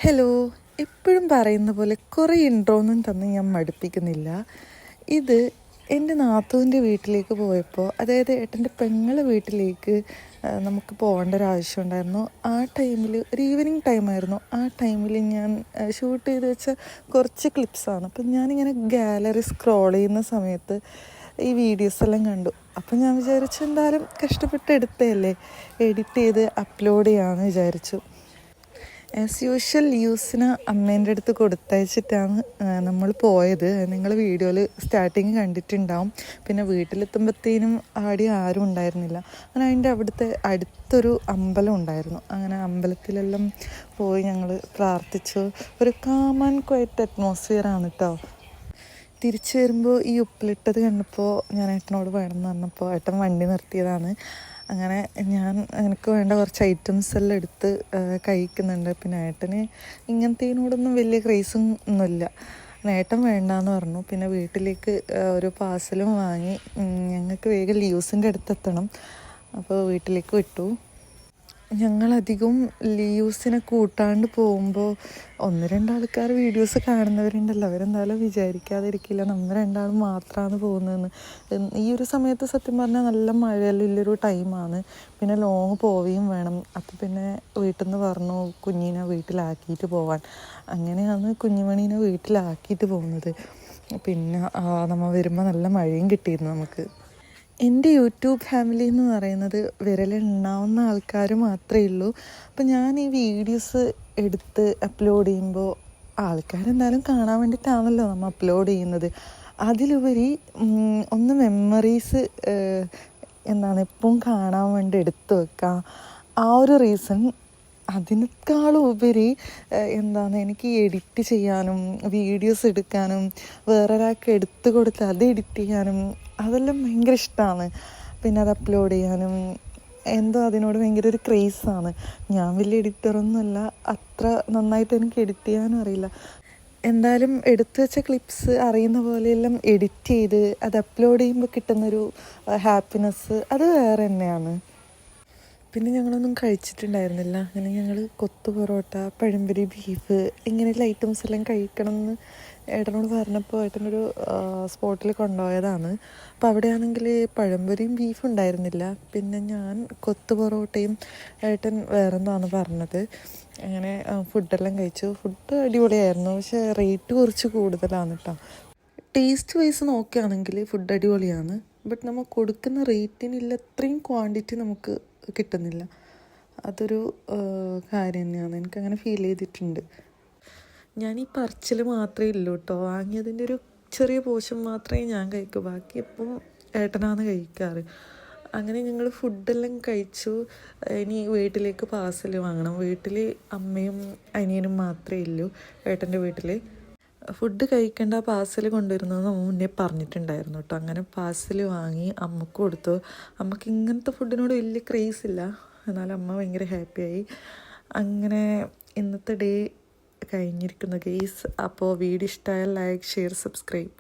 Hello, എപ്പോഴും പറയുന്ന പോലെ കുറേ ഇൻട്രോന്നും തന്ന് ഞാൻ മടുപ്പിക്കുന്നില്ല. ഇത് എൻ്റെ നാത്തൂൻ്റെ വീട്ടിലേക്ക് പോയപ്പോൾ, അതായത് ഏട്ടൻ്റെ പെങ്ങളെ വീട്ടിലേക്ക് നമുക്ക് പോകേണ്ട ഒരു ആവശ്യം ഉണ്ടായിരുന്നു. ആ ടൈമിൽ ഒരു ഈവനിങ് ടൈമായിരുന്നു. ആ ടൈമിൽ ഞാൻ ഷൂട്ട് ചെയ്ത് വെച്ച കുറച്ച് ക്ലിപ്സാണ്. അപ്പം ഞാനിങ്ങനെ ഗാലറി സ്ക്രോൾ ചെയ്യുന്ന സമയത്ത് ഈ വീഡിയോസ് എല്ലാം കണ്ടു. അപ്പം ഞാൻ വിചാരിച്ചു എന്തായാലും കഷ്ടപ്പെട്ട് എടുത്തതല്ലേ, എഡിറ്റ് ചെയ്ത് അപ്ലോഡ് ചെയ്യാമെന്ന് വിചാരിച്ചു. ആസ് യൂഷ്വൽ യൂസിന് അമ്മേൻ്റെ അടുത്ത് കൊടുത്തയച്ചിട്ടാണ് നമ്മൾ പോയത്. നിങ്ങൾ വീഡിയോയിൽ സ്റ്റാർട്ടിങ് കണ്ടിട്ടുണ്ടാവും. പിന്നെ വീട്ടിലെത്തുമ്പോഴത്തേനും ആരും ഉണ്ടായിരുന്നില്ല. അങ്ങനെ അതിൻ്റെ അടുത്തൊരു അമ്പലം ഉണ്ടായിരുന്നു. അങ്ങനെ അമ്പലത്തിലെല്ലാം പോയി ഞങ്ങൾ പ്രാർത്ഥിച്ചു. ഒരു കാം ആൻഡ് ക്വയറ്റ് അറ്റ്മോസ്ഫിയറാണ് കേട്ടോ. തിരിച്ചു വരുമ്പോൾ ഈ ഉപ്പിലിട്ടത് കണ്ടപ്പോൾ ഞാൻ ഏട്ടനോട് വേണമെന്ന് പറഞ്ഞപ്പോൾ ഏട്ടൻ വണ്ടി നിർത്തിയതാണ്. അങ്ങനെ എനിക്ക് വേണ്ട കുറച്ച് ഐറ്റംസ് എല്ലാം എടുത്ത് കഴിക്കുന്നുണ്ട്. പിന്നെ ഏട്ടന് ഇങ്ങനത്തേനോടൊന്നും വലിയ ക്രേസും ഒന്നുമില്ല. ഏട്ടൻ വേണ്ടാന്ന് പറഞ്ഞു. പിന്നെ വീട്ടിലേക്ക് ഒരു പാഴ്സലും വാങ്ങി. ഞങ്ങൾക്ക് വേഗം ലീവ്സിൻ്റെ അടുത്തെത്തണം. അപ്പോൾ വീട്ടിലേക്ക് വിട്ടു. ഞങ്ങളധികം ലീവ്സിനെ കൂട്ടാണ്ട് പോകുമ്പോൾ 1-2 ആൾക്കാർ വീഡിയോസ് കാണുന്നവരുണ്ടല്ലോ, അവരെന്തായാലും വിചാരിക്കാതിരിക്കില്ല നമ്മൾ രണ്ടാളും മാത്രമാണ് പോകുന്നതെന്ന്. ഈ ഒരു സമയത്ത് സത്യം പറഞ്ഞാൽ നല്ല മഴയില്ലൊരു ടൈമാണ്. പിന്നെ ലോങ് പോവുകയും വേണം. അപ്പം പിന്നെ വീട്ടിൽ നിന്ന് പറഞ്ഞു കുഞ്ഞിനെ വീട്ടിലാക്കിയിട്ട് പോവാൻ. അങ്ങനെയാണ് കുഞ്ഞുമണീനെ വീട്ടിലാക്കിയിട്ട് പോകുന്നത്. പിന്നെ നമ്മൾ വരുമ്പോൾ നല്ല മഴയും കിട്ടിയിരുന്നു നമുക്ക്. എൻ്റെ യൂട്യൂബ് ഫാമിലി എന്ന് പറയുന്നത് വിരലുണ്ടാവുന്ന ആൾക്കാർ മാത്രമേ ഉള്ളൂ. അപ്പം ഞാൻ ഈ വീഡിയോസ് എടുത്ത് അപ്ലോഡ് ചെയ്യുമ്പോൾ ആൾക്കാരെന്തായാലും കാണാൻ വേണ്ടിയിട്ടാണല്ലോ നമ്മൾ അപ്ലോഡ് ചെയ്യുന്നത്. അതിലുപരി ഒന്ന് മെമ്മറീസ് എപ്പോഴും കാണാൻ വേണ്ടി എടുത്തു വെക്കാം, ആ ഒരു റീസൺ. അതിനേക്കാളും ഉപരി എനിക്ക് എഡിറ്റ് ചെയ്യാനും വീഡിയോസ് എടുക്കാനും വേറൊരാൾക്ക് എടുത്തു കൊടുത്ത് അത് എഡിറ്റ് ചെയ്യാനും അതെല്ലാം ഭയങ്കര ഇഷ്ടമാണ്. പിന്നെ അത് അപ്ലോഡ് ചെയ്യാനും അതിനോട് ഭയങ്കര ഒരു ക്രേസാണ്. ഞാൻ വലിയ എഡിറ്ററൊന്നുമല്ല, അത്ര നന്നായിട്ട് എനിക്ക് എഡിറ്റ് ചെയ്യാനും അറിയില്ല. എന്തായാലും എടുത്തു വെച്ച ക്ലിപ്സ് അറിയുന്ന പോലെയെല്ലാം എഡിറ്റ് ചെയ്ത് അത് അപ്ലോഡ് ചെയ്യുമ്പോൾ കിട്ടുന്നൊരു ഹാപ്പിനെസ് അത് വേറെ തന്നെയാണ്. പിന്നെ ഞങ്ങളൊന്നും കഴിച്ചിട്ടുണ്ടായിരുന്നില്ല. അങ്ങനെ ഞങ്ങൾ കൊത്തു പൊറോട്ട, പഴംപൊരി, ബീഫ് ഇങ്ങനെയുള്ള ഐറ്റംസ് എല്ലാം കഴിക്കണം എന്ന് ഏട്ടനോട് പറഞ്ഞപ്പോൾ ഏട്ടനൊരു സ്പോട്ടിൽ കൊണ്ടുപോയതാണ്. അപ്പോൾ അവിടെയാണെങ്കിൽ പഴംപൊരിയും ബീഫും ഉണ്ടായിരുന്നില്ല. പിന്നെ ഞാൻ കൊത്തു പൊറോട്ടയും, ഏട്ടൻ വേറെന്താണ് പറഞ്ഞത്. അങ്ങനെ ഫുഡെല്ലാം കഴിച്ചു. ഫുഡ് അടിപൊളിയായിരുന്നു, പക്ഷേ റേറ്റ് കുറച്ച് കൂടുതലാണ് കേട്ടോ. ടേസ്റ്റ് വൈസ് നോക്കുകയാണെങ്കിൽ ഫുഡ് അടിപൊളിയാണ്. ബട്ട് നമ്മൾ കൊടുക്കുന്ന റേറ്റിനില്ല അത്രയും ക്വാണ്ടിറ്റി നമുക്ക് കിട്ടുന്നില്ല. അതൊരു കാര്യം തന്നെയാണ്, എനിക്കങ്ങനെ ഫീൽ ചെയ്തിട്ടുണ്ട്. ഞാൻ ഈ പറച്ചിൽ മാത്രമേ ഉള്ളൂ കേട്ടോ. വാങ്ങിയതിൻ്റെ ഒരു ചെറിയ പോർഷൻ മാത്രമേ ഞാൻ കഴിക്കൂ, ബാക്കി എപ്പം ഏട്ടനാണ് കഴിക്കാറ്. അങ്ങനെ ഞങ്ങൾ ഫുഡെല്ലാം കഴിച്ചു. ഇനി വീട്ടിലേക്ക് പാർസൽ വാങ്ങണം. വീട്ടിൽ അമ്മയും അനിയനും മാത്രമേ ഉള്ളൂ ഏട്ടൻ്റെ വീട്ടിൽ. ഫുഡ് കഴിക്കേണ്ട പാർസൽ കൊണ്ടുവരുന്നത് മുന്നേ പറഞ്ഞിട്ടുണ്ടായിരുന്നു കേട്ടോ. അങ്ങനെ പാർസൽ വാങ്ങി അമ്മക്ക് കൊടുത്തു. അമ്മക്ക് ഇങ്ങനത്തെ ഫുഡിനോട് വലിയ ക്രേസ് ഇല്ല, എന്നാലും അമ്മ ഭയങ്കര ഹാപ്പിയായി. അങ്ങനെ ഇന്നത്തെ ഡേ കഴിഞ്ഞിരിക്കുന്നു ഗെയ്സ്. അപ്പോൾ വീഡിയോ ഇഷ്ടമായാൽ ലൈക്ക്, ഷെയർ, സബ്സ്ക്രൈബ്.